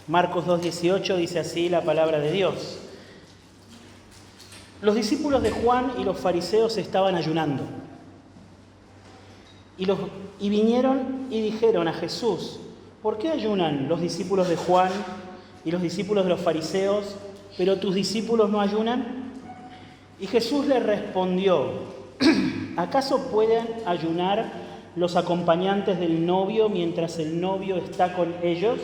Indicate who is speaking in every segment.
Speaker 1: Marcos 2:18 dice así la palabra de Dios. Los discípulos de Juan y los fariseos estaban ayunando. Y vinieron y dijeron a Jesús: ¿por qué ayunan los discípulos de Juan y los discípulos de los fariseos, pero tus discípulos no ayunan? Y Jesús les respondió: ¿acaso pueden ayunar los acompañantes del novio mientras el novio está con ellos?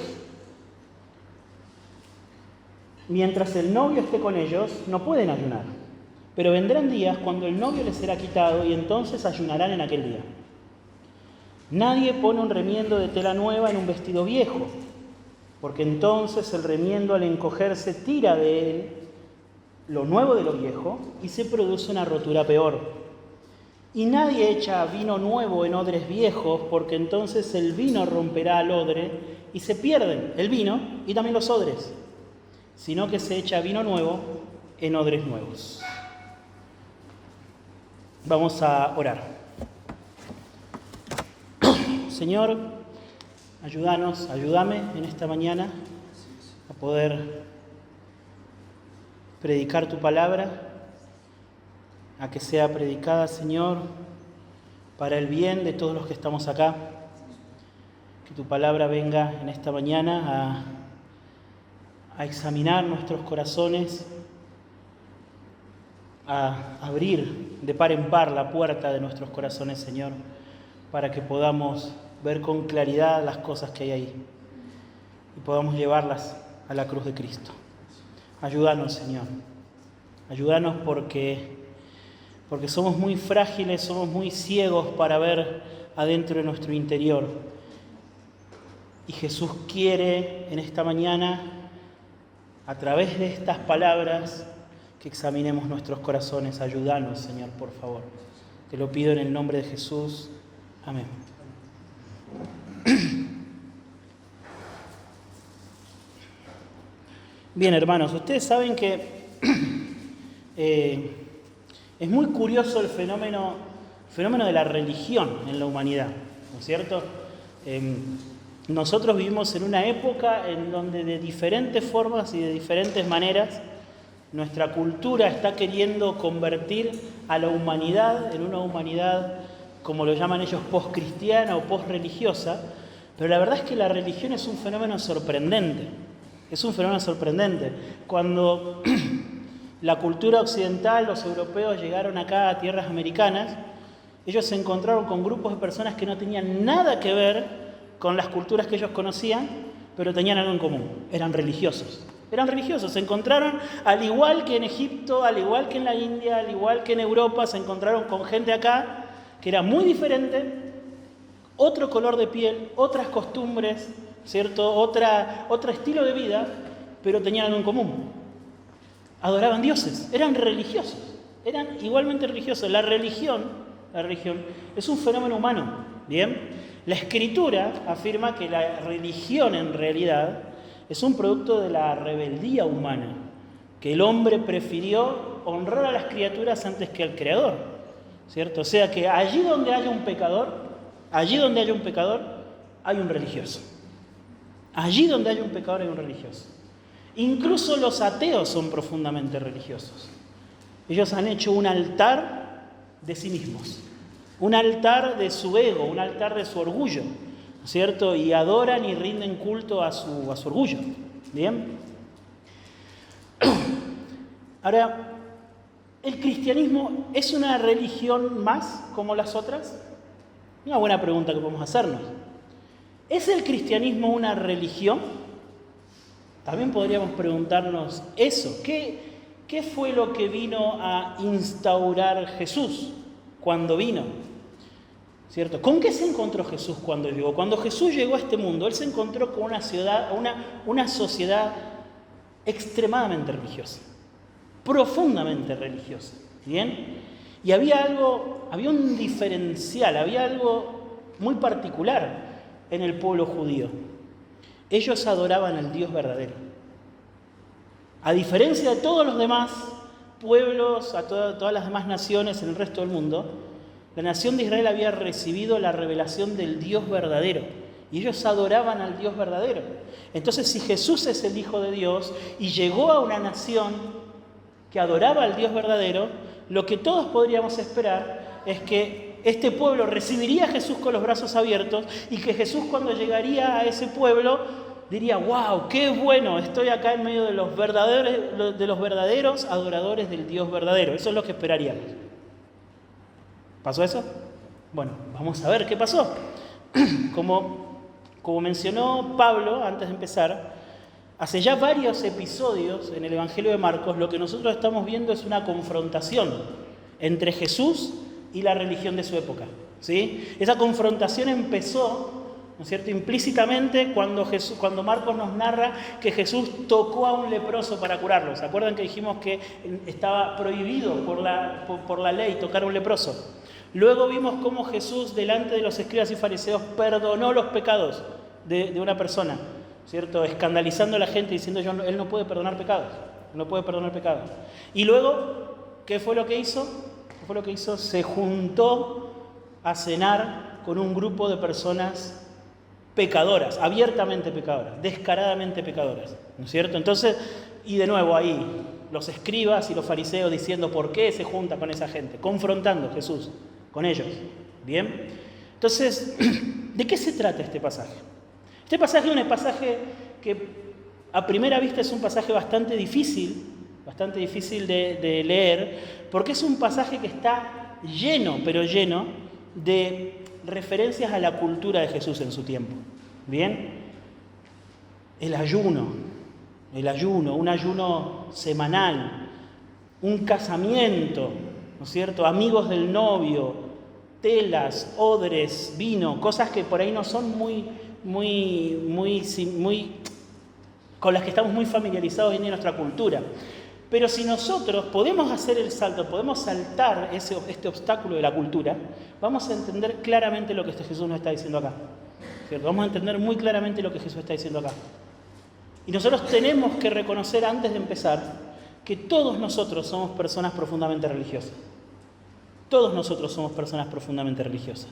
Speaker 1: Mientras el novio esté con ellos, no pueden ayunar. Pero vendrán días cuando el novio les será quitado y entonces ayunarán en aquel día. Nadie pone un remiendo de tela nueva en un vestido viejo, porque entonces el remiendo al encogerse tira de él lo nuevo de lo viejo y se produce una rotura peor. Y nadie echa vino nuevo en odres viejos, porque entonces el vino romperá al odre y se pierden el vino y también los odres, sino que se echa vino nuevo en odres nuevos. Vamos a orar. Señor, ayúdame en esta mañana a poder predicar tu palabra, a que sea predicada, Señor, para el bien de todos los que estamos acá. Que tu palabra venga en esta mañana a examinar nuestros corazones, a abrir de par en par la puerta de nuestros corazones, Señor, para que podamos ver con claridad las cosas que hay ahí y podamos llevarlas a la cruz de Cristo. Ayúdanos, Señor. Ayúdanos porque somos muy frágiles, somos muy ciegos para ver adentro de nuestro interior. Y Jesús quiere en esta mañana, a través de estas palabras, que examinemos nuestros corazones. Ayúdanos, Señor, por favor. Te lo pido en el nombre de Jesús. Amén. Bien, hermanos, ustedes saben que es muy curioso el fenómeno de la religión en la humanidad, ¿no es cierto? Nosotros vivimos en una época en donde de diferentes formas y de diferentes maneras nuestra cultura está queriendo convertir a la humanidad en una humanidad, como lo llaman ellos, post-cristiana o post-religiosa, pero la verdad es que la religión es un fenómeno sorprendente. Es un fenómeno sorprendente. Cuando la cultura occidental, los europeos llegaron acá a tierras americanas, ellos se encontraron con grupos de personas que no tenían nada que ver con las culturas que ellos conocían, pero tenían algo en común: eran religiosos. Eran religiosos, se encontraron, al igual que en Egipto, al igual que en la India, al igual que en Europa, se encontraron con gente acá que era muy diferente, otro color de piel, otras costumbres, ¿cierto? Otro estilo de vida, pero tenían algo en común: adoraban dioses, eran religiosos, eran igualmente religiosos. La religión es un fenómeno humano, ¿bien? La Escritura afirma que la religión en realidad es un producto de la rebeldía humana, que el hombre prefirió honrar a las criaturas antes que al Creador, ¿cierto? O sea que allí donde haya un pecador, hay un religioso. Allí donde haya un pecador hay un religioso. Incluso los ateos son profundamente religiosos. Ellos han hecho un altar de sí mismos, un altar de su ego, un altar de su orgullo, ¿cierto? Y adoran y rinden culto a su orgullo. ¿Bien? Ahora, ¿el cristianismo es una religión más como las otras? Una buena pregunta que podemos hacernos. ¿Es el cristianismo una religión? También podríamos preguntarnos eso. ¿Qué fue lo que vino a instaurar Jesús cuando vino? ¿Cierto? ¿Con qué se encontró Jesús cuando llegó? Cuando Jesús llegó a este mundo, Él se encontró con una sociedad extremadamente religiosa, profundamente religiosa, ¿bien? Y había un diferencial, había algo muy particular en el pueblo judío. Ellos adoraban al Dios verdadero. A diferencia de todos los demás pueblos, a todas las demás naciones en el resto del mundo, la nación de Israel había recibido la revelación del Dios verdadero. y ellos adoraban al Dios verdadero. Entonces, si Jesús es el Hijo de Dios y llegó a una nación que adoraba al Dios verdadero, lo que todos podríamos esperar es que este pueblo recibiría a Jesús con los brazos abiertos y que Jesús, cuando llegaría a ese pueblo, diría: ¡wow! ¡Qué bueno! Estoy acá en medio de los verdaderos adoradores del Dios verdadero. Eso es lo que esperaríamos. ¿Pasó eso? Bueno, vamos a ver qué pasó. Como mencionó Pablo antes de empezar, hace ya varios episodios en el Evangelio de Marcos, lo que nosotros estamos viendo es una confrontación entre Jesús y la religión de su época, ¿sí? Esa confrontación empezó, ¿no es cierto?, implícitamente cuando Marcos nos narra que Jesús tocó a un leproso para curarlo. ¿Se acuerdan que dijimos que estaba prohibido por la ley tocar a un leproso? Luego vimos cómo Jesús, delante de los escribas y fariseos, perdonó los pecados de una persona, ¿cierto?, escandalizando a la gente, diciendo: él no puede perdonar pecados, no puede perdonar pecados. Y luego, ¿qué fue lo que hizo? Se juntó a cenar con un grupo de personas pecadoras, abiertamente pecadoras, descaradamente pecadoras, ¿no es cierto? Entonces, y de nuevo ahí, los escribas y los fariseos diciendo: ¿por qué se junta con esa gente? Confrontando a Jesús con ellos, ¿bien? Entonces, ¿de qué se trata este pasaje? Este pasaje es un pasaje que a primera vista es un pasaje bastante difícil de leer, porque es un pasaje que está lleno de referencias a la cultura de Jesús en su tiempo. ¿Bien? El ayuno, un ayuno semanal, un casamiento, ¿no es cierto?, amigos del novio, telas, odres, vino, cosas que por ahí no son muy con las que estamos muy familiarizados en nuestra cultura. Pero si nosotros podemos hacer el salto, podemos saltar este obstáculo de la cultura, vamos a entender claramente lo que Jesús nos está diciendo acá, ¿cierto? Vamos a entender muy claramente lo que Jesús está diciendo acá. Y nosotros tenemos que reconocer, antes de empezar, que todos nosotros somos personas profundamente religiosas. Todos nosotros somos personas profundamente religiosas.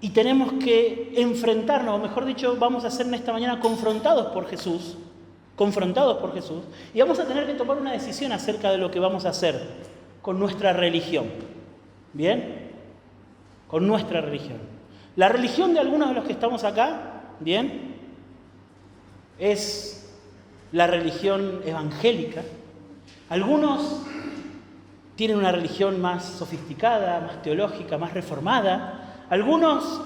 Speaker 1: Y tenemos que enfrentarnos, o mejor dicho, vamos a ser en esta mañana confrontados por Jesús, y vamos a tener que tomar una decisión acerca de lo que vamos a hacer con nuestra religión. ¿Bien? Con nuestra religión. La religión de algunos de los que estamos acá, ¿bien?, es la religión evangélica. Algunos tienen una religión más sofisticada, más teológica, más reformada. Algunos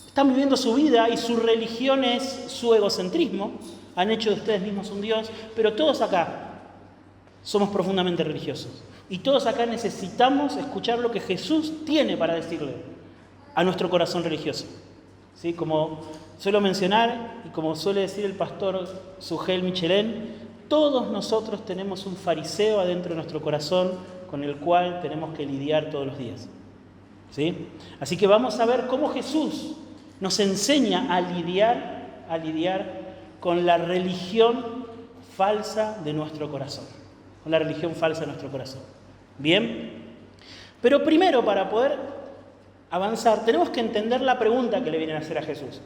Speaker 1: están viviendo su vida y su religión es su egocentrismo. Han hecho de ustedes mismos un Dios, pero todos acá somos profundamente religiosos. Y todos acá necesitamos escuchar lo que Jesús tiene para decirle a nuestro corazón religioso. ¿Sí? Como suelo mencionar y como suele decir el pastor Sugel Michelén, todos nosotros tenemos un fariseo adentro de nuestro corazón con el cual tenemos que lidiar todos los días. ¿Sí? Así que vamos a ver cómo Jesús nos enseña a lidiar con la religión falsa de nuestro corazón. Con la religión falsa de nuestro corazón. ¿Bien? Pero primero, para poder avanzar, tenemos que entender la pregunta que le vienen a hacer a Jesús.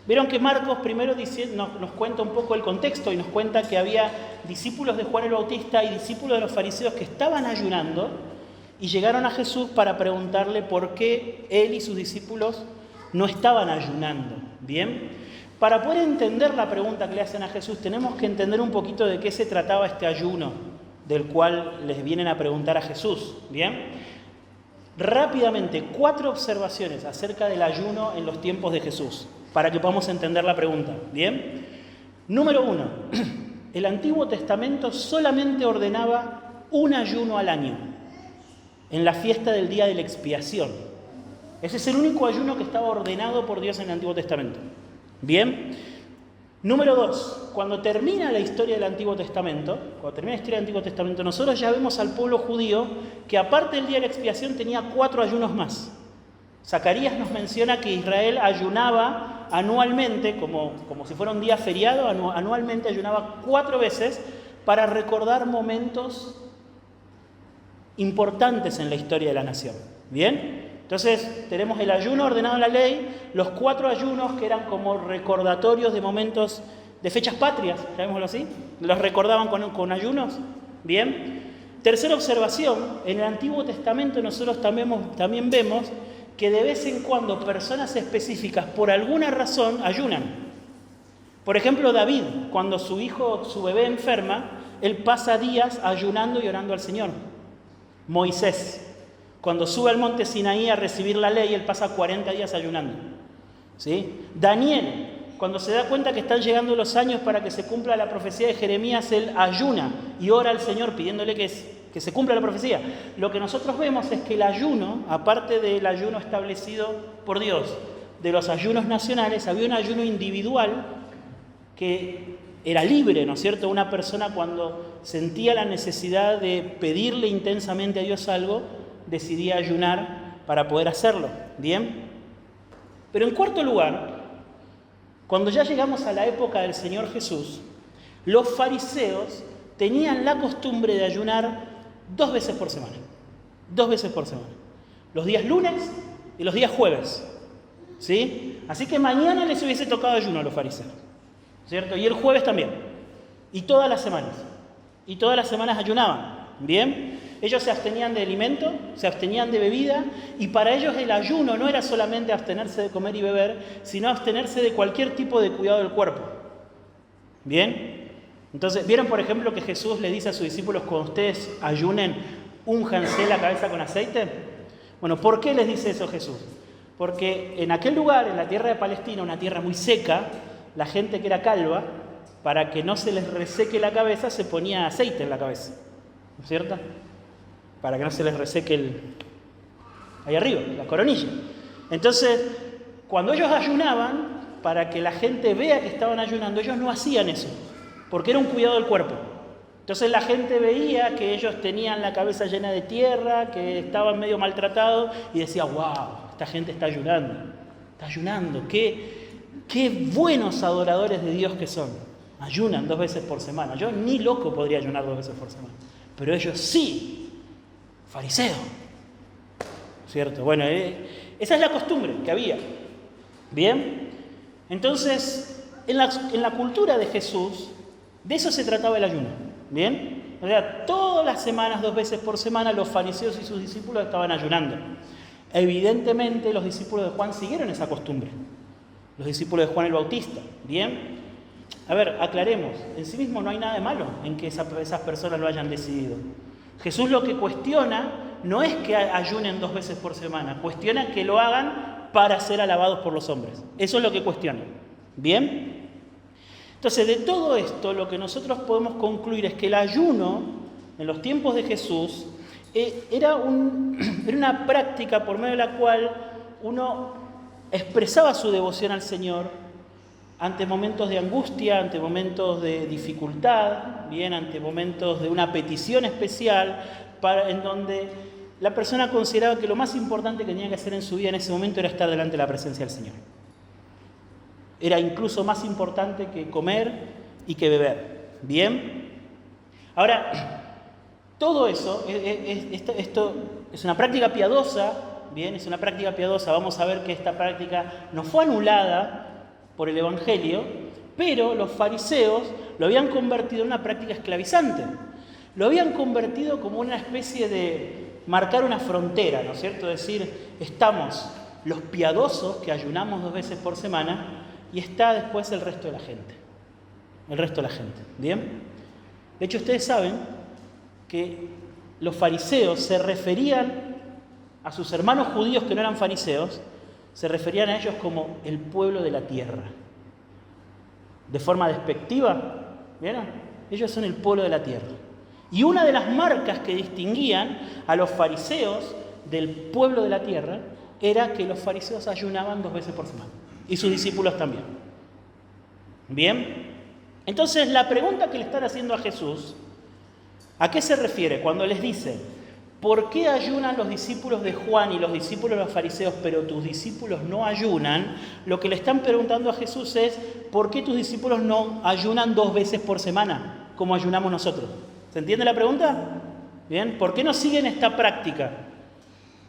Speaker 1: Vieron que Marcos primero nos cuenta un poco el contexto y nos cuenta que había discípulos de Juan el Bautista y discípulos de los fariseos que estaban ayunando y llegaron a Jesús para preguntarle por qué él y sus discípulos no estaban ayunando. ¿Bien? Para poder entender la pregunta que le hacen a Jesús, tenemos que entender un poquito de qué se trataba este ayuno del cual les vienen a preguntar a Jesús. ¿Bien? Rápidamente, 4 observaciones acerca del ayuno en los tiempos de Jesús, para que podamos entender la pregunta. ¿Bien? Número 1. El Antiguo Testamento solamente ordenaba un ayuno al año, en la fiesta del Día de la Expiación. Ese es el único ayuno que estaba ordenado por Dios en el Antiguo Testamento. ¿Bien? Número 2. Cuando termina la historia del Antiguo Testamento, nosotros ya vemos al pueblo judío que aparte del Día de la Expiación tenía 4 ayunos más. Zacarías nos menciona que Israel ayunaba anualmente, como si fuera un día feriado, anualmente ayunaba 4 veces para recordar momentos importantes en la historia de la nación. ¿Bien? Entonces tenemos el ayuno ordenado en la ley, los 4 ayunos que eran como recordatorios de momentos, de fechas patrias, llamémoslo así, los recordaban con ayunos. Bien. Tercera observación, en el Antiguo Testamento nosotros también vemos que de vez en cuando personas específicas por alguna razón ayunan. Por ejemplo, David, cuando su bebé enferma, él pasa días ayunando y orando al Señor. Moisés, cuando sube al monte Sinaí a recibir la ley, él pasa 40 días ayunando. ¿Sí? Daniel, cuando se da cuenta que están llegando los años para que se cumpla la profecía de Jeremías, él ayuna y ora al Señor pidiéndole que se cumpla la profecía. Lo que nosotros vemos es que el ayuno, aparte del ayuno establecido por Dios, de los ayunos nacionales, había un ayuno individual que era libre, ¿no es cierto? Una persona cuando sentía la necesidad de pedirle intensamente a Dios algo, decidía ayunar para poder hacerlo. ¿Bien? Pero en cuarto lugar, cuando ya llegamos a la época del Señor Jesús, los fariseos tenían la costumbre de ayunar 2 veces por semana. 2 veces por semana. Los días lunes y los días jueves. ¿Sí? Así que mañana les hubiese tocado ayuno a los fariseos. ¿Cierto? Y el jueves también. Y todas las semanas. Y todas las semanas ayunaban. ¿Bien? Ellos se abstenían de alimento, se abstenían de bebida, y para ellos el ayuno no era solamente abstenerse de comer y beber, sino abstenerse de cualquier tipo de cuidado del cuerpo. ¿Bien? Entonces, ¿vieron por ejemplo que Jesús le dice a sus discípulos, cuando ustedes ayunen, únjanse la cabeza con aceite? Bueno, ¿por qué les dice eso Jesús? Porque en aquel lugar, en la tierra de Palestina, una tierra muy seca, la gente que era calva, para que no se les reseque la cabeza, se ponía aceite en la cabeza. ¿No es cierto? Para que no se les reseque ahí arriba, la coronilla. Entonces, cuando ellos ayunaban, para que la gente vea que estaban ayunando, ellos no hacían eso, porque era un cuidado del cuerpo. Entonces la gente veía que ellos tenían la cabeza llena de tierra, que estaban medio maltratados, y decía, wow, esta gente está ayunando, qué buenos adoradores de Dios que son. Ayunan 2 veces por semana. Yo ni loco podría ayunar 2 veces por semana, pero ellos sí. Fariseo, ¿cierto? Bueno, esa es la costumbre que había. Bien, entonces, en la cultura de Jesús, de eso se trataba el ayuno. Bien, o sea, todas las semanas, 2 veces por semana, los fariseos y sus discípulos estaban ayunando. Evidentemente, los discípulos de Juan siguieron esa costumbre. Los discípulos de Juan el Bautista. Bien, a ver, aclaremos. En sí mismo no hay nada de malo en que esas personas lo hayan decidido. Jesús lo que cuestiona no es que ayunen 2 veces por semana, cuestiona que lo hagan para ser alabados por los hombres. Eso es lo que cuestiona. ¿Bien? Entonces, de todo esto, lo que nosotros podemos concluir es que el ayuno, en los tiempos de Jesús, era una práctica por medio de la cual uno expresaba su devoción al Señor ante momentos de angustia, ante momentos de dificultad, bien, ante momentos de una petición especial, en donde la persona consideraba que lo más importante que tenía que hacer en su vida en ese momento era estar delante de la presencia del Señor. Era incluso más importante que comer y que beber. ¿Bien? Ahora, todo eso, esto es una práctica piadosa, ¿bien? Es una práctica piadosa. Vamos a ver que esta práctica no fue anulada por el Evangelio, pero los fariseos lo habían convertido en una práctica esclavizante. Lo habían convertido como una especie de marcar una frontera, ¿no es cierto? Es decir, estamos los piadosos que ayunamos 2 veces por semana y está después el resto de la gente. El resto de la gente, ¿bien? De hecho, ustedes saben que los fariseos se referían a sus hermanos judíos que no eran fariseos, se referían a ellos como el pueblo de la tierra. De forma despectiva, ¿vieron? Ellos son el pueblo de la tierra. Y una de las marcas que distinguían a los fariseos del pueblo de la tierra era que los fariseos ayunaban 2 veces por semana. Y sus discípulos también. ¿Bien? Entonces, la pregunta que le están haciendo a Jesús, ¿a qué se refiere cuando les dice: ¿por qué ayunan los discípulos de Juan y los discípulos de los fariseos, pero tus discípulos no ayunan? Lo que le están preguntando a Jesús es: ¿por qué tus discípulos no ayunan 2 veces por semana, como ayunamos nosotros? ¿Se entiende la pregunta? Bien, ¿por qué no siguen esta práctica?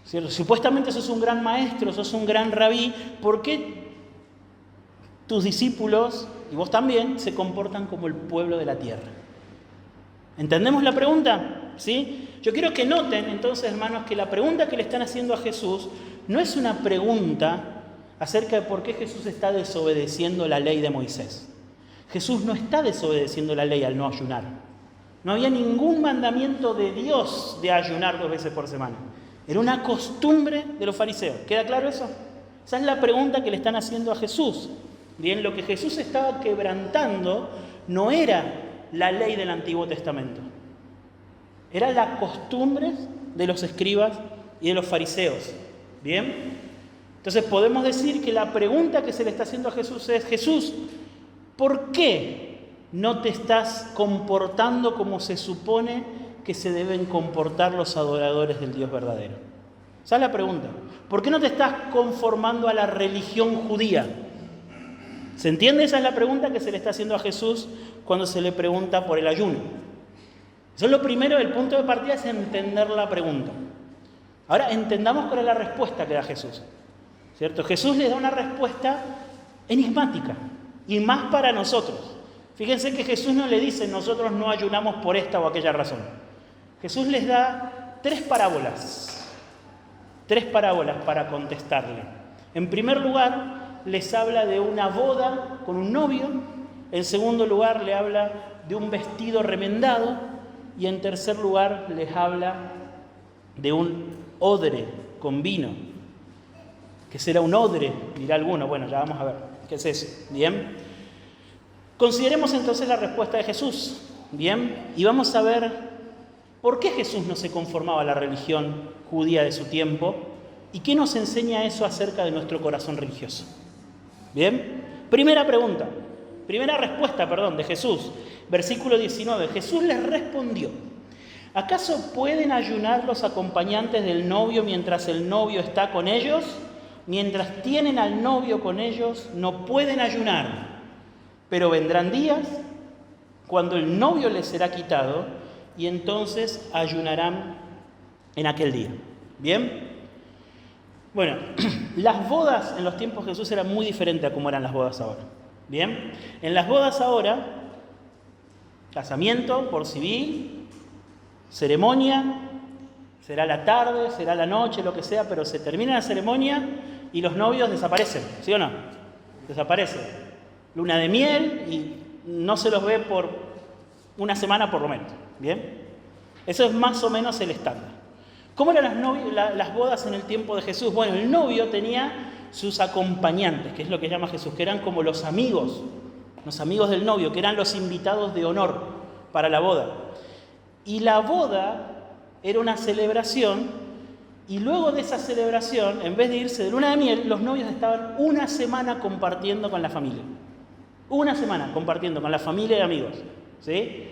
Speaker 1: ¿cierto? Supuestamente sos un gran maestro, sos un gran rabí, ¿por qué tus discípulos, y vos también, se comportan como el pueblo de la tierra? ¿Entendemos la pregunta? ¿Sí? Yo quiero que noten, entonces, hermanos, que la pregunta que le están haciendo a Jesús no es una pregunta acerca de por qué Jesús está desobedeciendo la ley de Moisés. Jesús no está desobedeciendo la ley al no ayunar. No había ningún mandamiento de Dios de ayunar 2 veces por semana. Era una costumbre de los fariseos. ¿Queda claro eso? Esa es la pregunta que le están haciendo a Jesús. Bien, lo que Jesús estaba quebrantando no era la ley del Antiguo Testamento. Eran las costumbres de los escribas y de los fariseos. Bien, entonces podemos decir que la pregunta que se le está haciendo a Jesús es: Jesús, ¿por qué no te estás comportando como se supone que se deben comportar los adoradores del Dios verdadero? Esa es la pregunta. ¿Por qué no te estás conformando a la religión judía? ¿Se entiende? Esa es la pregunta que se le está haciendo a Jesús cuando se le pregunta por el ayuno. Eso es lo primero, el punto de partida es entender la pregunta. Ahora entendamos cuál es la respuesta que da Jesús, ¿cierto? Jesús les da una respuesta enigmática, y más para nosotros. Fíjense que Jesús no le dice: nosotros no ayunamos por esta o aquella razón. Jesús les da 3 parábolas para contestarle. En primer lugar, les habla de una boda con un novio. En segundo lugar, le habla de un vestido remendado. Y en tercer lugar, les habla de un odre con vino. ¿Qué será un odre? Dirá alguno. Bueno, ya vamos a ver qué es eso. Bien. Consideremos entonces la respuesta de Jesús. Bien. Y vamos a ver por qué Jesús no se conformaba a la religión judía de su tiempo y qué nos enseña eso acerca de nuestro corazón religioso. Bien. Primera respuesta de Jesús. Versículo 19. Jesús les respondió: ¿acaso pueden ayunar los acompañantes del novio mientras el novio está con ellos? Mientras tienen al novio con ellos, no pueden ayunar. Pero vendrán días cuando el novio les será quitado y entonces ayunarán en aquel día. ¿Bien? Bueno, las bodas en los tiempos de Jesús eran muy diferentes a cómo eran las bodas ahora. ¿Bien? En las bodas ahora, casamiento por civil, ceremonia, será la tarde, será la noche, lo que sea, pero se termina la ceremonia y los novios desaparecen, ¿sí o no? Desaparecen. Luna de miel y no se los ve por una semana por lo menos. ¿Bien? Eso es más o menos el estándar. ¿Cómo eran las bodas en el tiempo de Jesús? Bueno, el novio tenía sus acompañantes, que es lo que llama Jesús, que eran como los amigos del novio, que eran los invitados de honor para la boda. Y la boda era una celebración, y luego de esa celebración, en vez de irse de luna de miel, los novios estaban una semana compartiendo con la familia. Una semana compartiendo con la familia y amigos, ¿sí?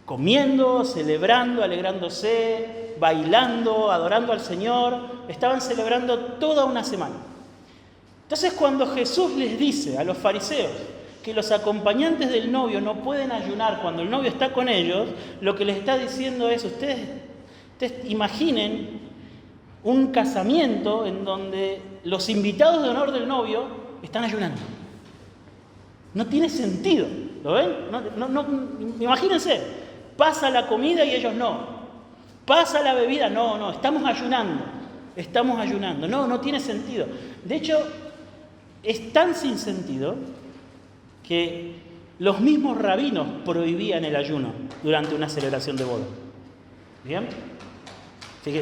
Speaker 1: Comiendo, celebrando, alegrándose, bailando, adorando al Señor. Estaban celebrando toda una semana. Entonces, cuando Jesús les dice a los fariseos que los acompañantes del novio no pueden ayunar cuando el novio está con ellos, lo que les está diciendo es: ustedes imaginen un casamiento en donde los invitados de honor del novio están ayunando. No tiene sentido, ¿lo ven? No, imagínense, pasa la comida y ellos no. Pasa la bebida, no, estamos ayunando. No tiene sentido. De hecho, es tan sin sentido que los mismos rabinos prohibían el ayuno durante una celebración de boda. ¿Bien?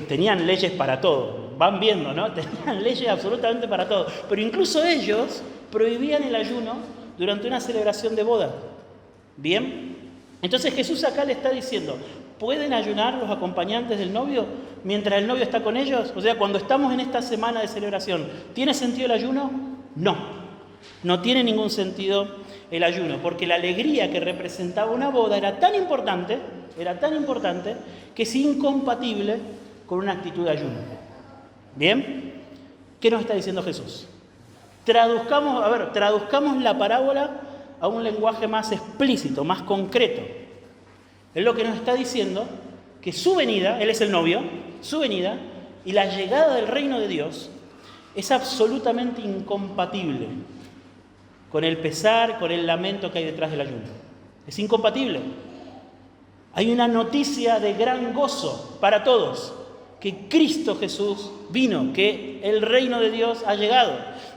Speaker 1: Tenían leyes para todo. Van viendo, ¿no? Tenían leyes absolutamente para todo. Pero incluso ellos prohibían el ayuno durante una celebración de boda. ¿Bien? Entonces Jesús acá le está diciendo: ¿pueden ayunar los acompañantes del novio mientras el novio está con ellos? O sea, cuando estamos en esta semana de celebración, ¿tiene sentido el ayuno? No tiene ningún sentido el ayuno, porque la alegría que representaba una boda era tan importante que es incompatible con una actitud de ayuno. ¿Bien? ¿Qué nos está diciendo Jesús? Traduzcamos la parábola a un lenguaje más explícito, más concreto. Él lo que nos está diciendo que su venida, él es el novio, su venida y la llegada del reino de Dios es absolutamente incompatible con el pesar, con el lamento que hay detrás del ayuno. Es incompatible. Hay una noticia de gran gozo para todos, que Cristo Jesús vino, que el reino de Dios ha llegado,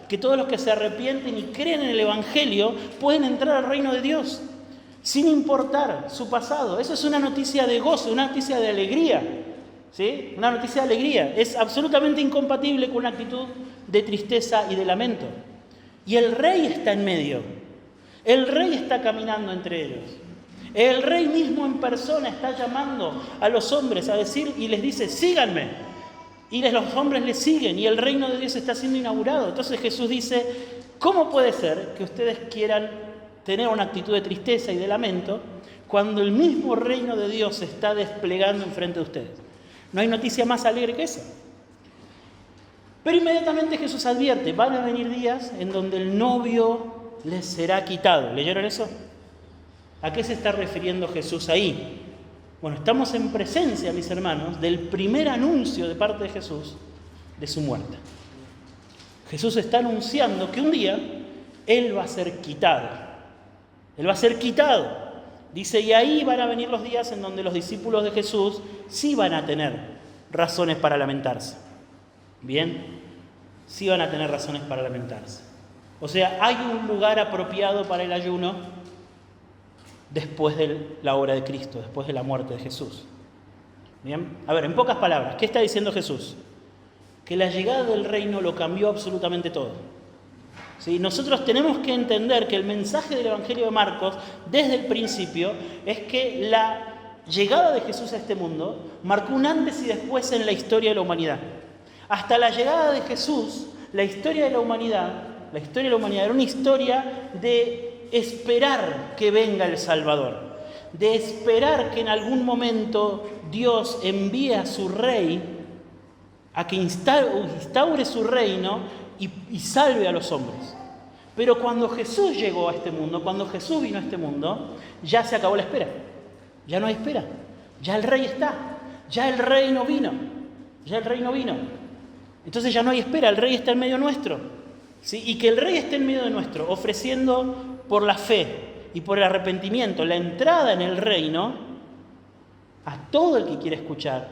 Speaker 1: que todos los que se arrepienten y creen en el Evangelio pueden entrar al reino de Dios, sin importar su pasado. Eso es una noticia de gozo, una noticia de alegría, ¿sí? Una noticia de alegría. Es absolutamente incompatible con una actitud de tristeza y de lamento. Y el rey está en medio. El rey está caminando entre ellos. El rey mismo en persona está llamando a los hombres a decir y les dice, síganme. Y los hombres le siguen y el reino de Dios está siendo inaugurado. Entonces Jesús dice, ¿cómo puede ser que ustedes quieran tener una actitud de tristeza y de lamento cuando el mismo reino de Dios se está desplegando enfrente de ustedes? No hay noticia más alegre que esa. Pero inmediatamente Jesús advierte, van a venir días en donde el novio les será quitado. ¿Leyeron eso? ¿A qué se está refiriendo Jesús ahí? Bueno, estamos en presencia, mis hermanos, del primer anuncio de parte de Jesús de su muerte. Jesús está anunciando que un día Él va a ser quitado. Él va a ser quitado. Dice, y ahí van a venir los días en donde los discípulos de Jesús sí van a tener razones para lamentarse. Bien, sí van a tener razones para lamentarse. O sea, hay un lugar apropiado para el ayuno después de la obra de Cristo, después de la muerte de Jesús. Bien, a ver, en pocas palabras, ¿qué está diciendo Jesús? Que la llegada del reino lo cambió absolutamente todo. ¿Sí? Nosotros tenemos que entender que el mensaje del Evangelio de Marcos, desde el principio, es que la llegada de Jesús a este mundo marcó un antes y después en la historia de la humanidad. Hasta la llegada de Jesús, la historia de la humanidad era una historia de esperar que venga el Salvador, de esperar que en algún momento Dios envíe a su rey a que instaure su reino y salve a los hombres. Pero cuando Jesús llegó a este mundo, cuando Jesús vino a este mundo, ya se acabó la espera. Ya no hay espera. Ya el rey está. Ya el reino vino. Entonces ya no hay espera, el rey está en medio nuestro. ¿Sí? Y que el rey esté en medio de nuestro, ofreciendo por la fe y por el arrepentimiento la entrada en el reino a todo el que quiera escuchar,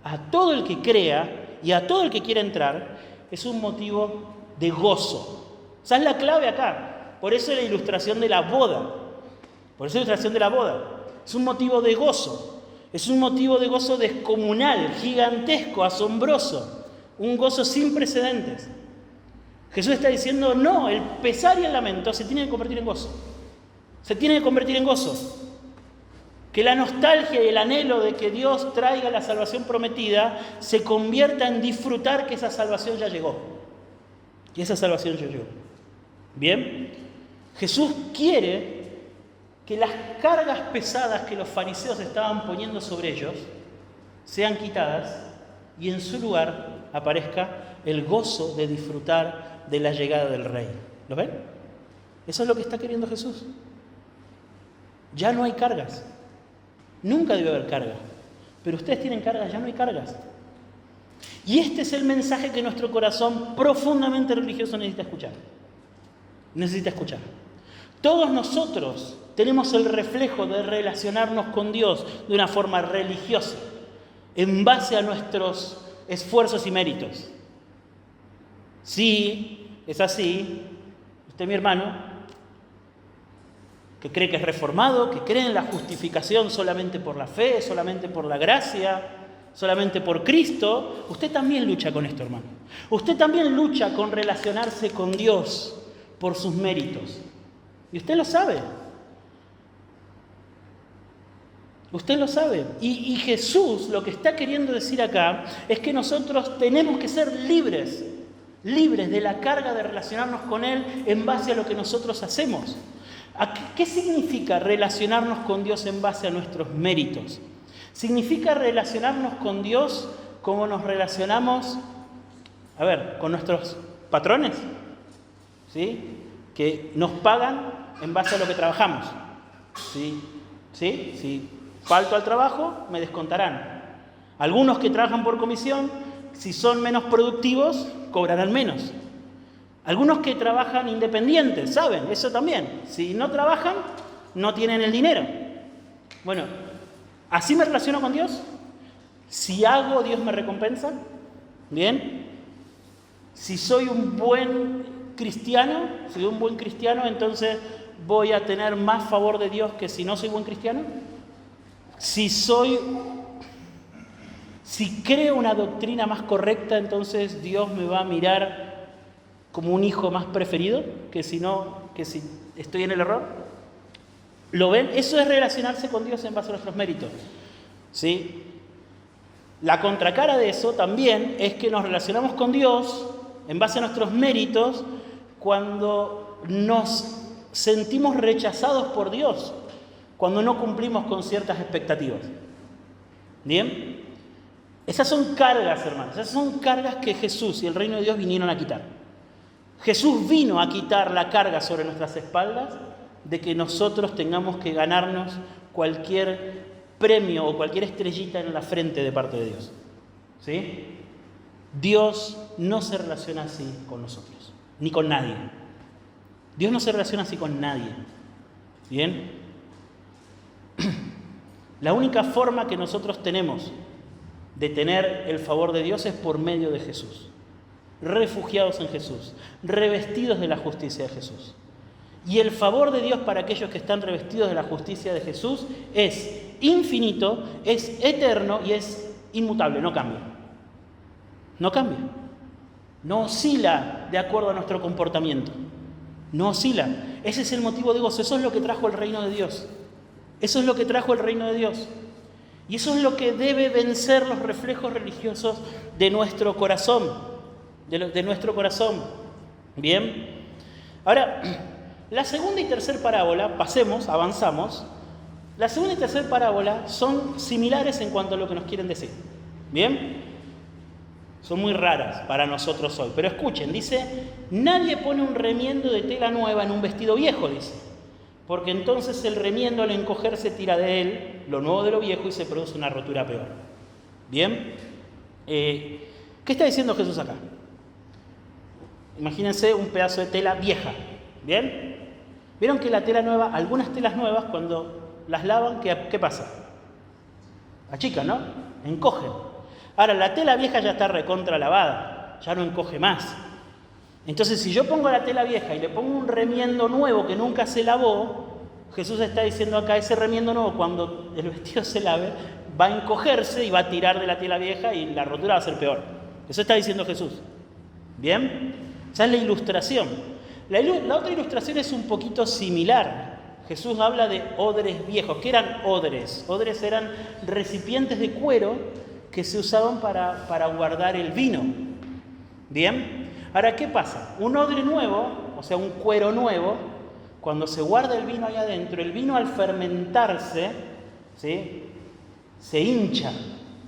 Speaker 1: a todo el que crea y a todo el que quiera entrar, es un motivo de gozo. Esa es la clave acá. Por eso es la ilustración de la boda. Es un motivo de gozo. Es un motivo de gozo descomunal, gigantesco, asombroso. Un gozo sin precedentes. Jesús está diciendo, no, el pesar y el lamento se tienen que convertir en gozo. Que la nostalgia y el anhelo de que Dios traiga la salvación prometida se convierta en disfrutar que esa salvación ya llegó. Y esa salvación ya llegó. Bien, Jesús quiere que las cargas pesadas que los fariseos estaban poniendo sobre ellos sean quitadas y en su lugar aparezca el gozo de disfrutar de la llegada del Rey. ¿Lo ven? Eso es lo que está queriendo Jesús. Ya no hay cargas. Nunca debe haber carga. Pero ustedes tienen cargas, ya no hay cargas. Y este es el mensaje que nuestro corazón profundamente religioso necesita escuchar. Todos nosotros tenemos el reflejo de relacionarnos con Dios de una forma religiosa, en base a nuestros esfuerzos y méritos. Si es así, usted, mi hermano, que cree que es reformado, que cree en la justificación solamente por la fe, solamente por la gracia, solamente por Cristo, usted también lucha con esto, hermano. Usted también lucha con relacionarse con Dios por sus méritos. Y usted lo sabe. Usted lo sabe. Y Jesús lo que está queriendo decir acá es que nosotros tenemos que ser libres de la carga de relacionarnos con Él en base a lo que nosotros hacemos. ¿Qué significa relacionarnos con Dios en base a nuestros méritos? Significa relacionarnos con Dios como nos relacionamos, con nuestros patrones, ¿sí? Que nos pagan en base a lo que trabajamos. ¿Sí? Si falto al trabajo, me descontarán. Algunos que trabajan por comisión si son menos productivos, cobrarán menos. Algunos que trabajan independientes, saben, eso también. Si no trabajan, no tienen el dinero. Bueno, ¿así me relaciono con Dios? Si hago, Dios me recompensa. ¿Bien? Si soy un buen cristiano, entonces voy a tener más favor de Dios que si no soy buen cristiano. Si creo una doctrina más correcta, entonces Dios me va a mirar como un hijo más preferido que si estoy en el error. ¿Lo ven? Eso es relacionarse con Dios en base a nuestros méritos. ¿Sí? La contracara de eso también es que nos relacionamos con Dios en base a nuestros méritos cuando nos sentimos rechazados por Dios, cuando no cumplimos con ciertas expectativas. ¿Bien? Esas son cargas, hermanos. Esas son cargas que Jesús y el reino de Dios vinieron a quitar. Jesús vino a quitar la carga sobre nuestras espaldas de que nosotros tengamos que ganarnos cualquier premio o cualquier estrellita en la frente de parte de Dios. ¿Sí? Dios no se relaciona así con nosotros, ni con nadie. Dios no se relaciona así con nadie. ¿Bien? La única forma que nosotros tenemos de tener el favor de Dios es por medio de Jesús. Refugiados en Jesús, revestidos de la justicia de Jesús. Y el favor de Dios para aquellos que están revestidos de la justicia de Jesús es infinito, es eterno y es inmutable, no cambia. No cambia. No oscila de acuerdo a nuestro comportamiento. No oscila. Ese es el motivo de gozo. Eso es lo que trajo el reino de Dios. Eso es lo que trajo el reino de Dios. Y eso es lo que debe vencer los reflejos religiosos de nuestro corazón. De nuestro corazón. Bien. Ahora, la segunda y tercera parábola, avanzamos. La segunda y tercera parábola son similares en cuanto a lo que nos quieren decir. ¿Bien? Son muy raras para nosotros hoy. Pero escuchen, dice, nadie pone un remiendo de tela nueva en un vestido viejo, dice. Porque entonces el remiendo al encogerse tira de él lo nuevo de lo viejo y se produce una rotura peor. ¿Bien? ¿Qué está diciendo Jesús acá? Imagínense un pedazo de tela vieja. ¿Bien? ¿Vieron que la tela nueva, algunas telas nuevas, cuando las lavan, ¿qué pasa? Achican, ¿no? Encogen. Ahora, la tela vieja ya está recontra lavada, ya no encoge más. Entonces, si yo pongo la tela vieja y le pongo un remiendo nuevo que nunca se lavó, Jesús está diciendo acá, ese remiendo nuevo, cuando el vestido se lave, va a encogerse y va a tirar de la tela vieja y la rotura va a ser peor. Eso está diciendo Jesús. ¿Bien? Esa es la ilustración. La otra ilustración es un poquito similar. Jesús habla de odres viejos. ¿Qué eran odres? Odres eran recipientes de cuero que se usaban para guardar el vino. ¿Bien? Ahora, ¿qué pasa? Un odre nuevo, o sea, un cuero nuevo, cuando se guarda el vino ahí adentro, el vino al fermentarse, ¿sí?, se hincha.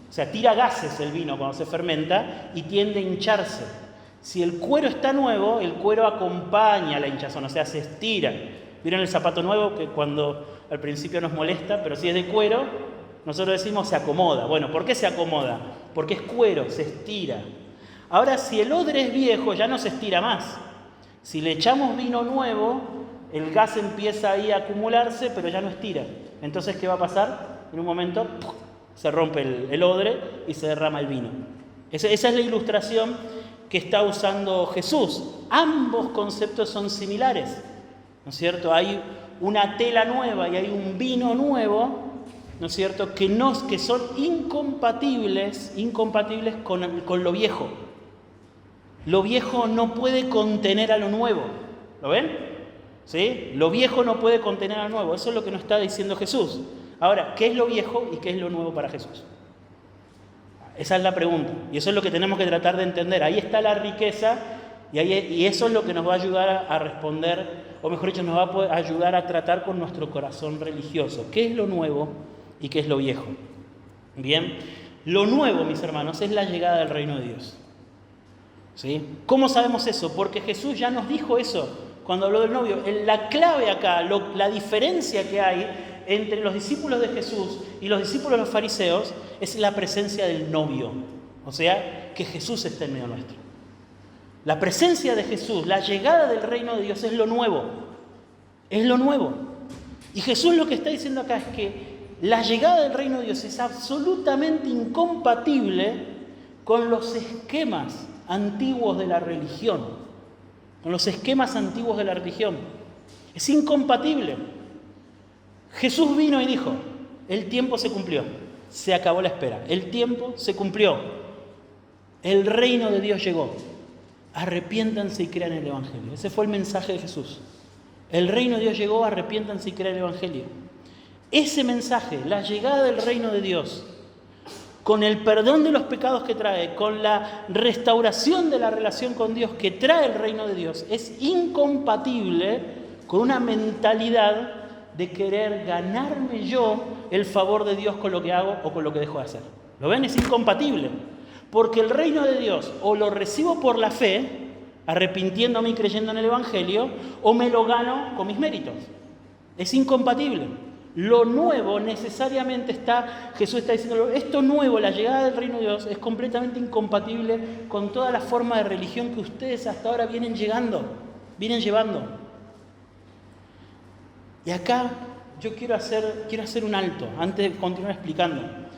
Speaker 1: O sea, tira gases el vino cuando se fermenta y tiende a hincharse. Si el cuero está nuevo, el cuero acompaña la hinchazón, o sea, se estira. ¿Vieron el zapato nuevo que cuando al principio nos molesta, pero si es de cuero, nosotros decimos se acomoda? Bueno, ¿por qué se acomoda? Porque es cuero, se estira. Ahora, si el odre es viejo, ya no se estira más. Si le echamos vino nuevo, el gas empieza ahí a acumularse, pero ya no estira. Entonces, ¿qué va a pasar? En un momento se rompe el odre y se derrama el vino. Esa es la ilustración que está usando Jesús. Ambos conceptos son similares, ¿no es cierto? Hay una tela nueva y hay un vino nuevo, ¿no es cierto?, que son incompatibles con lo viejo. Lo viejo no puede contener a lo nuevo. ¿Lo ven? ¿Sí? Lo viejo no puede contener a lo nuevo. Eso es lo que nos está diciendo Jesús. Ahora, ¿qué es lo viejo y qué es lo nuevo para Jesús? Esa es la pregunta. Y eso es lo que tenemos que tratar de entender. Ahí está la riqueza y eso es lo que nos va a ayudar a responder, o mejor dicho, nos va a ayudar a tratar con nuestro corazón religioso. ¿Qué es lo nuevo y qué es lo viejo? Bien, lo nuevo, mis hermanos, es la llegada del reino de Dios. ¿Sí? ¿Cómo sabemos eso? Porque Jesús ya nos dijo eso cuando habló del novio. La clave acá, la diferencia que hay entre los discípulos de Jesús y los discípulos de los fariseos es la presencia del novio. O sea, que Jesús está en medio nuestro. La presencia de Jesús, la llegada del reino de Dios es lo nuevo. Es lo nuevo. Y Jesús lo que está diciendo acá es que la llegada del reino de Dios es absolutamente incompatible con los esquemas antiguos de la religión. Con los esquemas antiguos de la religión. Es incompatible. Jesús vino y dijo, el tiempo se cumplió, se acabó la espera, el tiempo se cumplió, el reino de Dios llegó, arrepiéntanse y crean el Evangelio. Ese fue el mensaje de Jesús. El reino de Dios llegó, arrepiéntanse y crean el Evangelio. Ese mensaje, la llegada del reino de Dios, con el perdón de los pecados que trae, con la restauración de la relación con Dios que trae el reino de Dios, es incompatible con una mentalidad de querer ganarme yo el favor de Dios con lo que hago o con lo que dejo de hacer. ¿Lo ven? Es incompatible. Porque el reino de Dios o lo recibo por la fe, arrepintiéndome y creyendo en el Evangelio, o me lo gano con mis méritos. Es incompatible. Lo nuevo necesariamente Jesús está diciendo, esto nuevo, la llegada del reino de Dios, es completamente incompatible con toda la forma de religión que ustedes hasta ahora vienen llevando. Y acá yo quiero hacer un alto, antes de continuar explicando.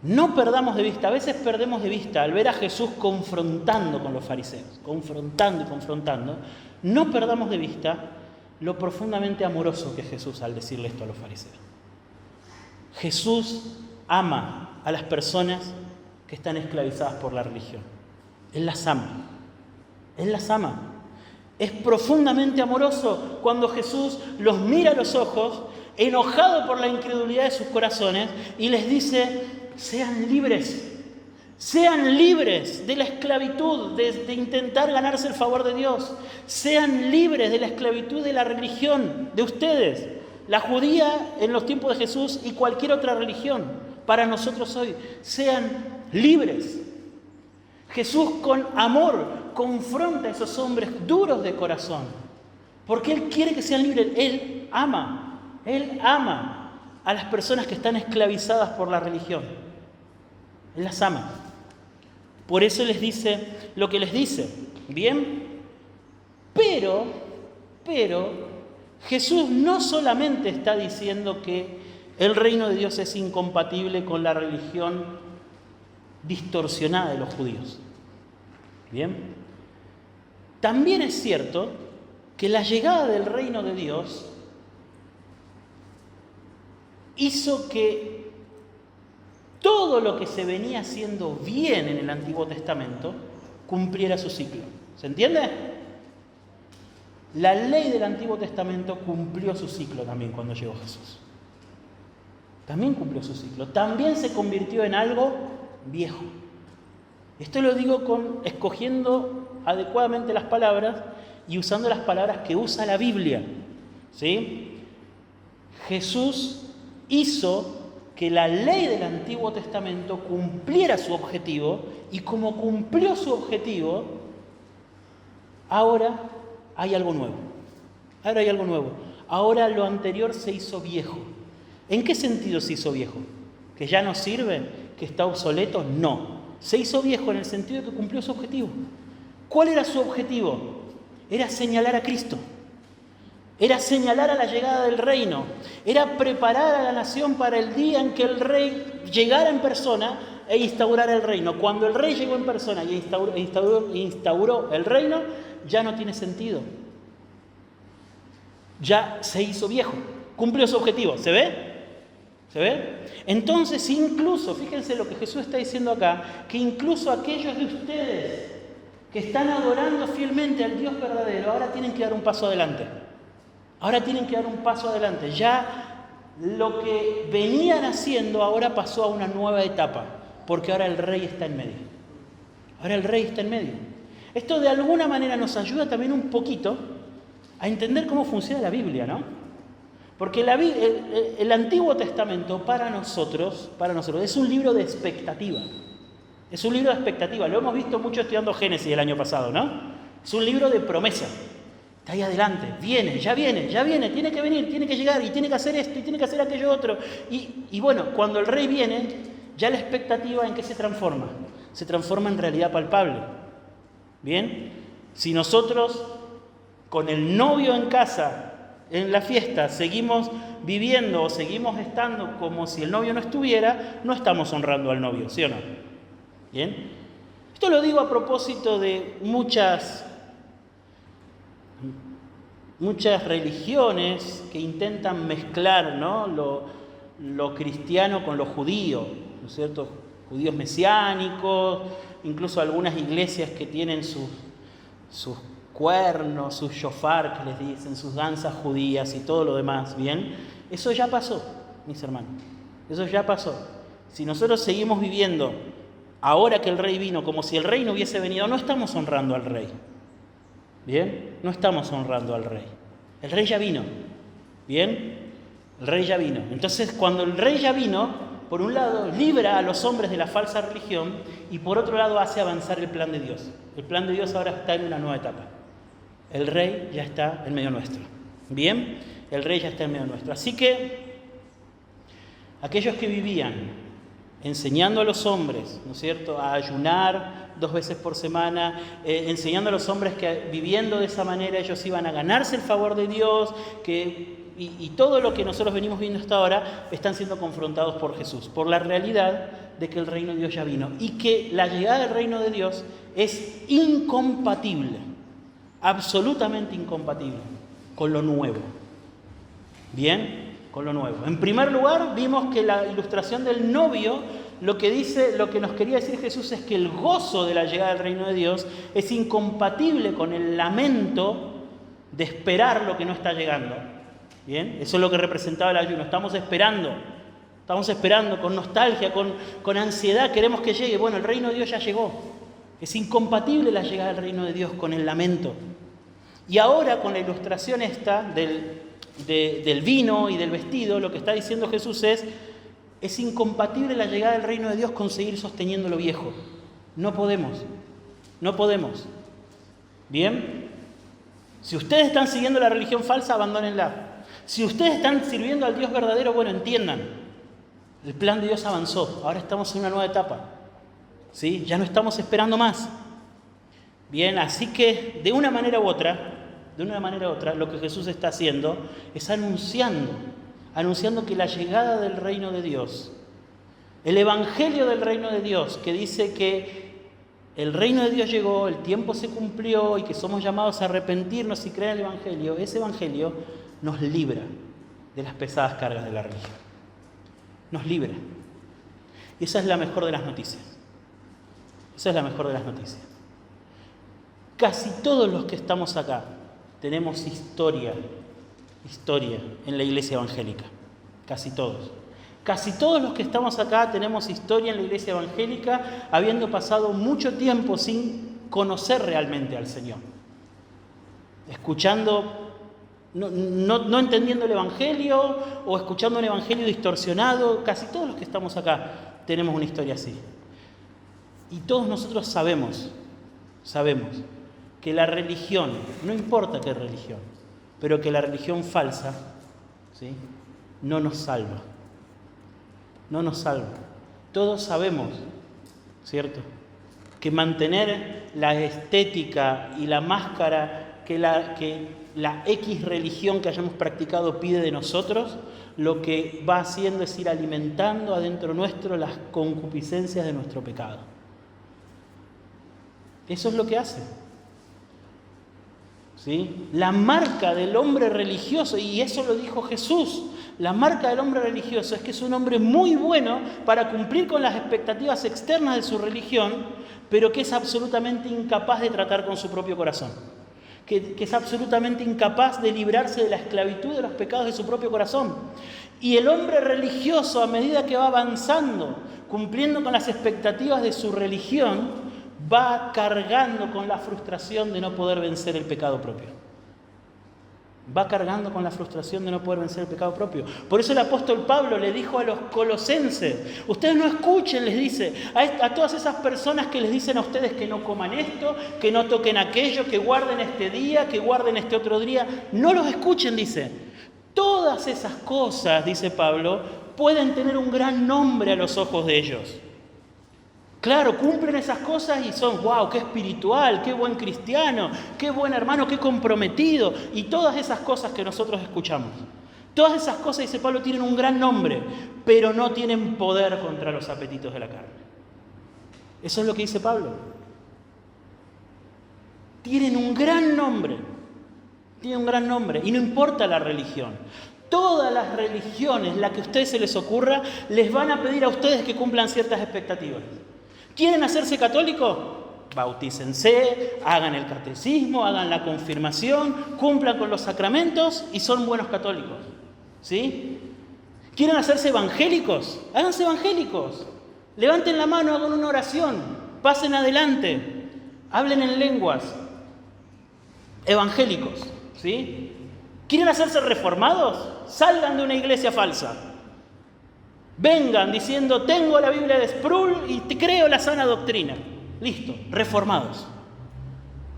Speaker 1: No perdamos de vista, a veces perdemos de vista al ver a Jesús confrontando con los fariseos, confrontando y confrontando, no perdamos de vista lo profundamente amoroso que es Jesús al decirle esto a los fariseos. Jesús ama a las personas que están esclavizadas por la religión. Él las ama. Él las ama. Es profundamente amoroso cuando Jesús los mira a los ojos, enojado por la incredulidad de sus corazones, y les dice, sean libres de la esclavitud, de intentar ganarse el favor de Dios, sean libres de la esclavitud de la religión de ustedes, la judía en los tiempos de Jesús y cualquier otra religión, para nosotros hoy, sean libres. Jesús con amor confronta a esos hombres duros de corazón, porque Él quiere que sean libres. Él ama a las personas que están esclavizadas por la religión. Él las ama. Por eso les dice lo que les dice. ¿Bien? Pero Jesús no solamente está diciendo que el reino de Dios es incompatible con la religión distorsionada de los judíos. ¿Bien? También es cierto que la llegada del reino de Dios hizo que todo lo que se venía haciendo bien en el Antiguo Testamento cumpliera su ciclo. ¿Se entiende? La ley del Antiguo Testamento cumplió su ciclo también cuando llegó Jesús. También cumplió su ciclo. También se convirtió en algo viejo. Esto lo digo escogiendo adecuadamente las palabras y usando las palabras que usa la Biblia. ¿Sí? Jesús hizo que la ley del Antiguo Testamento cumpliera su objetivo, y como cumplió su objetivo, ahora hay algo nuevo. Ahora lo anterior se hizo viejo. ¿En qué sentido se hizo viejo? ¿Que ya no sirve? ¿Que está obsoleto? No. Se hizo viejo en el sentido de que cumplió su objetivo. ¿Cuál era su objetivo? Era señalar a Cristo. Era señalar a la llegada del reino. Era preparar a la nación para el día en que el rey llegara en persona e instaurara el reino. Cuando el rey llegó en persona y instauró el reino, ya no tiene sentido. Ya se hizo viejo. Cumplió su objetivo. ¿Se ve? ¿Se ve? Entonces, incluso, fíjense lo que Jesús está diciendo acá, que incluso aquellos de ustedes que están adorando fielmente al Dios verdadero, ahora tienen que dar un paso adelante. Ya lo que venían haciendo ahora pasó a una nueva etapa, porque ahora el Rey está en medio. Esto de alguna manera nos ayuda también un poquito a entender cómo funciona la Biblia, ¿no? Porque el Antiguo Testamento para nosotros es un libro de expectativa. Lo hemos visto mucho estudiando Génesis el año pasado, ¿no? Es un libro de promesa. Está ahí adelante, ya viene, tiene que venir, tiene que llegar y tiene que hacer esto y tiene que hacer aquello otro. Y bueno, cuando el rey viene, ya la expectativa ¿en qué se transforma? Se transforma en realidad palpable. ¿Bien? Si nosotros con el novio en casa, en la fiesta, seguimos viviendo o seguimos estando como si el novio no estuviera, no estamos honrando al novio, ¿sí o no? ¿Bien? Esto lo digo a propósito de muchas religiones que intentan mezclar, ¿no?, lo cristiano con lo judío, ¿no es cierto? Judíos mesiánicos, incluso algunas iglesias que tienen sus cuernos, sus shofar, que les dicen, sus danzas judías y todo lo demás, ¿bien? Eso ya pasó, mis hermanos, eso ya pasó. Si nosotros seguimos viviendo ahora que el rey vino como si el rey no hubiese venido, no estamos honrando al rey, ¿bien? No estamos honrando al rey. El rey ya vino, ¿bien? El rey ya vino. Entonces, cuando el rey ya vino, por un lado, libra a los hombres de la falsa religión y por otro lado hace avanzar el plan de Dios. El plan de Dios ahora está en una nueva etapa. El rey ya está en medio nuestro. ¿Bien? El rey ya está en medio nuestro. Así que aquellos que vivían enseñando a los hombres, ¿no es cierto?, a ayunar 2 veces por semana, enseñando a los hombres que viviendo de esa manera ellos iban a ganarse el favor de Dios, y todo lo que nosotros venimos viendo hasta ahora, están siendo confrontados por Jesús, por la realidad de que el reino de Dios ya vino y que la llegada del reino de Dios es incompatible, absolutamente incompatible con lo nuevo. ¿Bien? Con lo nuevo. En primer lugar, vimos que la ilustración del novio, lo que nos quería decir Jesús es que el gozo de la llegada del reino de Dios es incompatible con el lamento de esperar lo que no está llegando. ¿Bien? Eso es lo que representaba el ayuno. Estamos esperando con nostalgia, con ansiedad, queremos que llegue. Bueno, el reino de Dios ya llegó. Es incompatible la llegada del reino de Dios con el lamento. Y ahora con la ilustración esta del vino y del vestido, lo que está diciendo Jesús es incompatible la llegada del reino de Dios con seguir sosteniendo lo viejo. No podemos. ¿Bien? Si ustedes están siguiendo la religión falsa, abandónenla. Si ustedes están sirviendo al Dios verdadero, bueno, entiendan, el plan de Dios avanzó, ahora estamos en una nueva etapa, ¿sí? Ya no estamos esperando más. Bien, así que de una manera u otra, lo que Jesús está haciendo es anunciando que la llegada del reino de Dios, el evangelio del reino de Dios, que dice que el reino de Dios llegó, el tiempo se cumplió y que somos llamados a arrepentirnos y creer el evangelio, ese evangelio nos libra de las pesadas cargas de la religión. Nos libra. Y esa es la mejor de las noticias. Casi todos los que estamos acá tenemos historia en la iglesia evangélica. Casi todos. Casi todos los que estamos acá tenemos historia en la iglesia evangélica, habiendo pasado mucho tiempo sin conocer realmente al Señor. Escuchando, no entendiendo el evangelio o escuchando un evangelio distorsionado. Casi todos los que estamos acá tenemos una historia así. Y todos nosotros sabemos que la religión, no importa qué religión, pero que la religión falsa, ¿sí?, no nos salva. Todos sabemos, ¿cierto?, que mantener la estética y la máscara que la X religión que hayamos practicado pide de nosotros, lo que va haciendo es ir alimentando adentro nuestro las concupiscencias de nuestro pecado. Eso es lo que hace. ¿Sí? La marca del hombre religioso, y eso lo dijo Jesús, la marca del hombre religioso es que es un hombre muy bueno para cumplir con las expectativas externas de su religión, pero que es absolutamente incapaz de tratar con su propio corazón. Que es absolutamente incapaz de librarse de la esclavitud de los pecados de su propio corazón. Y el hombre religioso, a medida que va avanzando, cumpliendo con las expectativas de su religión, va cargando con la frustración de no poder vencer el pecado propio. Por eso el apóstol Pablo le dijo a los colosenses, ustedes no escuchen, les dice, a todas esas personas que les dicen a ustedes que no coman esto, que no toquen aquello, que guarden este día, que guarden este otro día, no los escuchen, dice. Todas esas cosas, dice Pablo, pueden tener un gran nombre a los ojos de ellos. Claro, cumplen esas cosas y son, wow, qué espiritual, qué buen cristiano, qué buen hermano, qué comprometido. Y todas esas cosas que nosotros escuchamos. Todas esas cosas, dice Pablo, tienen un gran nombre, pero no tienen poder contra los apetitos de la carne. Eso es lo que dice Pablo. Tienen un gran nombre. Tienen un gran nombre. Y no importa la religión. Todas las religiones, la que a ustedes se les ocurra, les van a pedir a ustedes que cumplan ciertas expectativas. ¿Quieren hacerse católicos? Bautícense, hagan el catecismo, hagan la confirmación, cumplan con los sacramentos y son buenos católicos. ¿Sí? ¿Quieren hacerse evangélicos? Háganse evangélicos. Levanten la mano, hagan una oración, pasen adelante, hablen en lenguas. Evangélicos. ¿Sí? ¿Quieren hacerse reformados? Salgan de una iglesia falsa. Vengan diciendo, tengo la Biblia de Sproul y te creo la sana doctrina. Listo, reformados.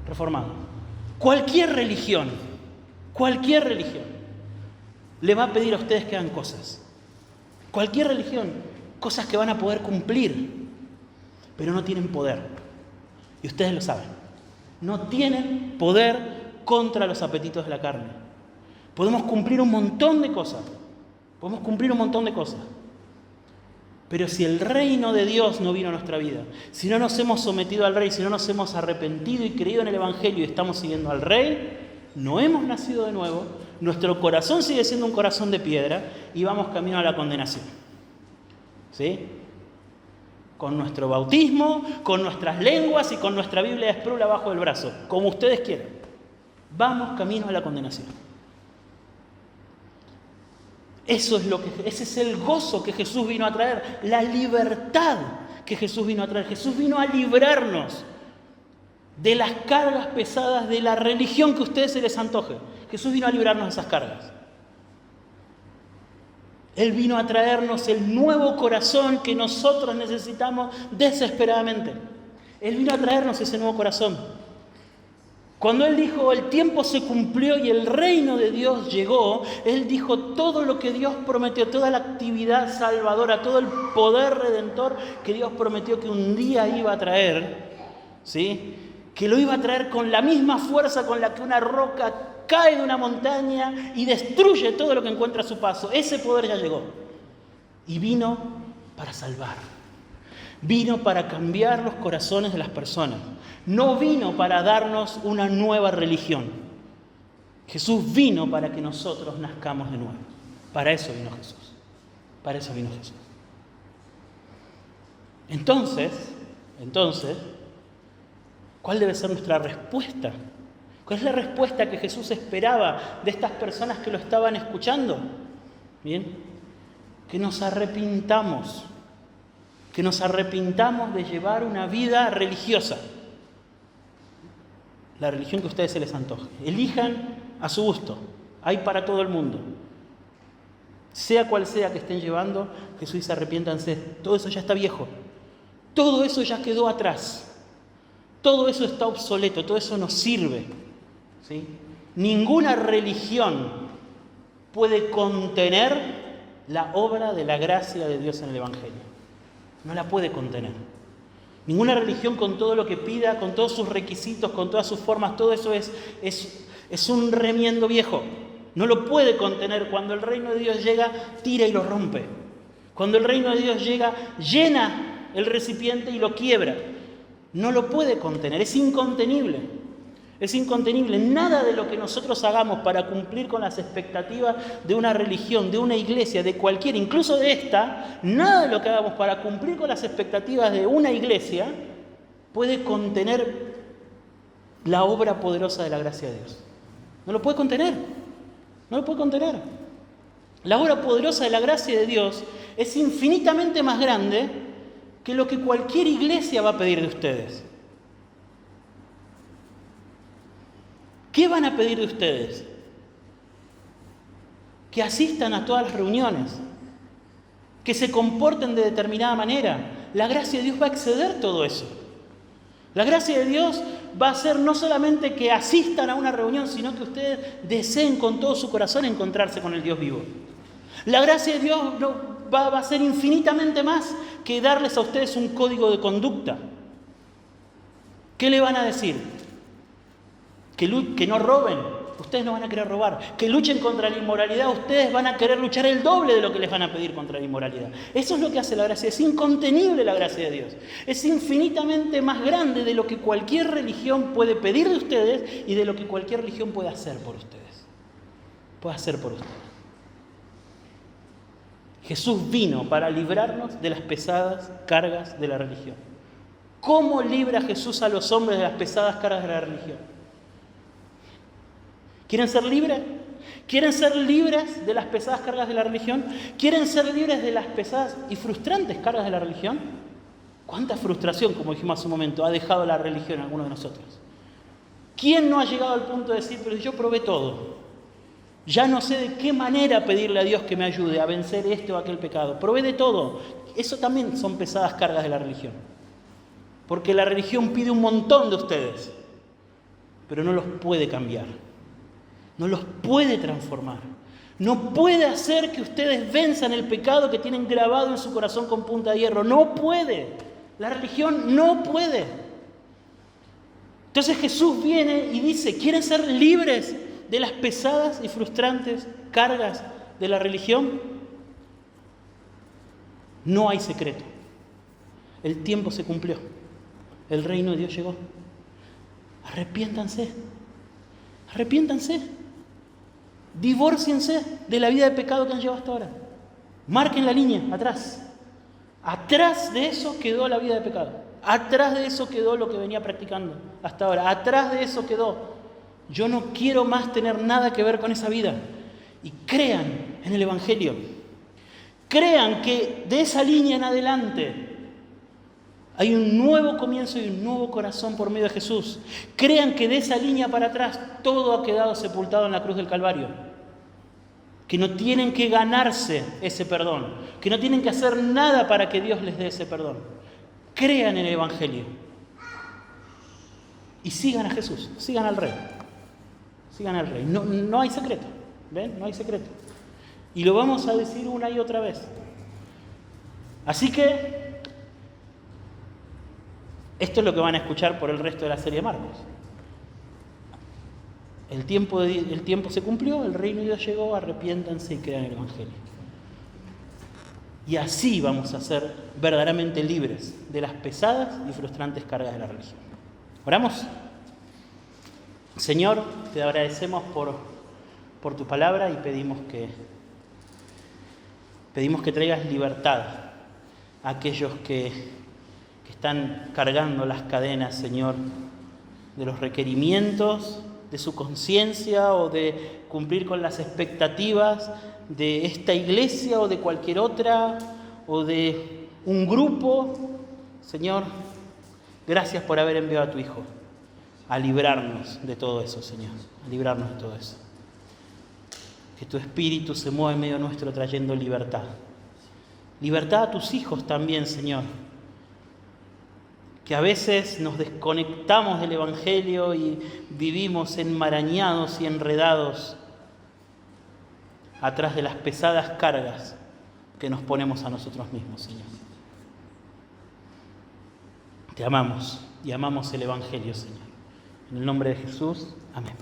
Speaker 1: Reformados. Cualquier religión le va a pedir a ustedes que hagan cosas. Cualquier religión, cosas que van a poder cumplir, pero no tienen poder. Y ustedes lo saben. No tienen poder contra los apetitos de la carne. Podemos cumplir un montón de cosas. Pero si el reino de Dios no vino a nuestra vida, si no nos hemos sometido al Rey, si no nos hemos arrepentido y creído en el Evangelio y estamos siguiendo al Rey, no hemos nacido de nuevo, nuestro corazón sigue siendo un corazón de piedra y vamos camino a la condenación. ¿Sí? Con nuestro bautismo, con nuestras lenguas y con nuestra Biblia de Sproul abajo del brazo, como ustedes quieran. Vamos camino a la condenación. Ese es el gozo que Jesús vino a traer, la libertad que Jesús vino a traer. Jesús vino a librarnos de las cargas pesadas de la religión que a ustedes se les antoje. Jesús vino a librarnos de esas cargas. Él vino a traernos el nuevo corazón que nosotros necesitamos desesperadamente. Él vino a traernos ese nuevo corazón. Cuando Él dijo, el tiempo se cumplió y el reino de Dios llegó, Él dijo todo lo que Dios prometió, toda la actividad salvadora, todo el poder redentor que Dios prometió que un día iba a traer, ¿sí? Que lo iba a traer con la misma fuerza con la que una roca cae de una montaña y destruye todo lo que encuentra a su paso. Ese poder ya llegó. Y vino para salvar. Vino para cambiar los corazones de las personas. No vino para darnos una nueva religión. Jesús vino para que nosotros nazcamos de nuevo. Para eso vino Jesús. Para eso vino Jesús. Entonces, ¿cuál debe ser nuestra respuesta? ¿Cuál es la respuesta que Jesús esperaba de estas personas que lo estaban escuchando? Bien, que nos arrepintamos de llevar una vida religiosa. La religión que a ustedes se les antoje. Elijan a su gusto. Hay para todo el mundo. Sea cual sea que estén llevando, Jesús dice, arrepiéntanse. Todo eso ya está viejo. Todo eso ya quedó atrás. Todo eso está obsoleto. Todo eso no sirve. ¿Sí? Ninguna religión puede contener la obra de la gracia de Dios en el Evangelio. No la puede contener. Ninguna religión con todo lo que pida, con todos sus requisitos, con todas sus formas, todo eso es un remiendo viejo. No lo puede contener. Cuando el reino de Dios llega, tira y lo rompe. Cuando el reino de Dios llega, llena el recipiente y lo quiebra. No lo puede contener, es incontenible. Es incontenible. Nada de lo que nosotros hagamos para cumplir con las expectativas de una religión, de una iglesia, de cualquiera, incluso de esta, nada de lo que hagamos para cumplir con las expectativas de una iglesia puede contener la obra poderosa de la gracia de Dios. No lo puede contener. No lo puede contener. La obra poderosa de la gracia de Dios es infinitamente más grande que lo que cualquier iglesia va a pedir de ustedes. ¿Qué van a pedir de ustedes? Que asistan a todas las reuniones, que se comporten de determinada manera. La gracia de Dios va a exceder todo eso. La gracia de Dios va a ser no solamente que asistan a una reunión, sino que ustedes deseen con todo su corazón encontrarse con el Dios vivo. La gracia de Dios va a ser infinitamente más que darles a ustedes un código de conducta. ¿Qué le van a decir? Que no roben, ustedes no van a querer robar. Que luchen contra la inmoralidad, ustedes van a querer luchar el doble de lo que les van a pedir contra la inmoralidad. Eso es lo que hace la gracia, es incontenible la gracia de Dios. Es infinitamente más grande de lo que cualquier religión puede pedir de ustedes y de lo que cualquier religión puede hacer por ustedes. Puede hacer por ustedes. Jesús vino para librarnos de las pesadas cargas de la religión. ¿Cómo libra Jesús a los hombres de las pesadas cargas de la religión? ¿Quieren ser libres? ¿Quieren ser libres de las pesadas cargas de la religión? ¿Quieren ser libres de las pesadas y frustrantes cargas de la religión? ¿Cuánta frustración, como dijimos hace un momento, ha dejado la religión en alguno de nosotros? ¿Quién no ha llegado al punto de decir, pero yo probé todo? Ya no sé de qué manera pedirle a Dios que me ayude a vencer este o aquel pecado. Probé de todo. Eso también son pesadas cargas de la religión. Porque la religión pide un montón de ustedes, pero no los puede cambiar. No los puede transformar. No puede hacer que ustedes venzan el pecado que tienen grabado en su corazón con punta de hierro. No puede. La religión no puede. Entonces Jesús viene y dice, ¿quieren ser libres de las pesadas y frustrantes cargas de la religión? No hay secreto. El tiempo se cumplió. El reino de Dios llegó. Arrepiéntanse. Arrepiéntanse. Divórciense de la vida de pecado que han llevado hasta ahora. Marquen la línea, atrás. Atrás de eso quedó la vida de pecado. Atrás de eso quedó lo que venía practicando hasta ahora. Atrás de eso quedó. Yo no quiero más tener nada que ver con esa vida. Y crean en el Evangelio. Crean que de esa línea en adelante hay un nuevo comienzo y un nuevo corazón por medio de Jesús. Crean que de esa línea para atrás todo ha quedado sepultado en la cruz del Calvario. Que no tienen que ganarse ese perdón. Que no tienen que hacer nada para que Dios les dé ese perdón. Crean en el Evangelio. Y sigan a Jesús, sigan al Rey. Sigan al Rey. No hay secreto. ¿Ven? No hay secreto. Y lo vamos a decir una y otra vez. Así que esto es lo que van a escuchar por el resto de la serie de Marcos. El tiempo se cumplió, el reino de Dios llegó, arrepiéntanse y crean el Evangelio. Y así vamos a ser verdaderamente libres de las pesadas y frustrantes cargas de la religión. ¿Oramos? Señor, te agradecemos por tu palabra y pedimos que traigas libertad a aquellos que están cargando las cadenas, Señor, de los requerimientos de su conciencia o de cumplir con las expectativas de esta iglesia o de cualquier otra o de un grupo. Señor, gracias por haber enviado a tu Hijo a librarnos de todo eso, Señor, a librarnos de todo eso. Que tu Espíritu se mueva en medio nuestro trayendo libertad. Libertad a tus hijos también, Señor. Que a veces nos desconectamos del Evangelio y vivimos enmarañados y enredados atrás de las pesadas cargas que nos ponemos a nosotros mismos, Señor. Te amamos y amamos el Evangelio, Señor. En el nombre de Jesús, amén.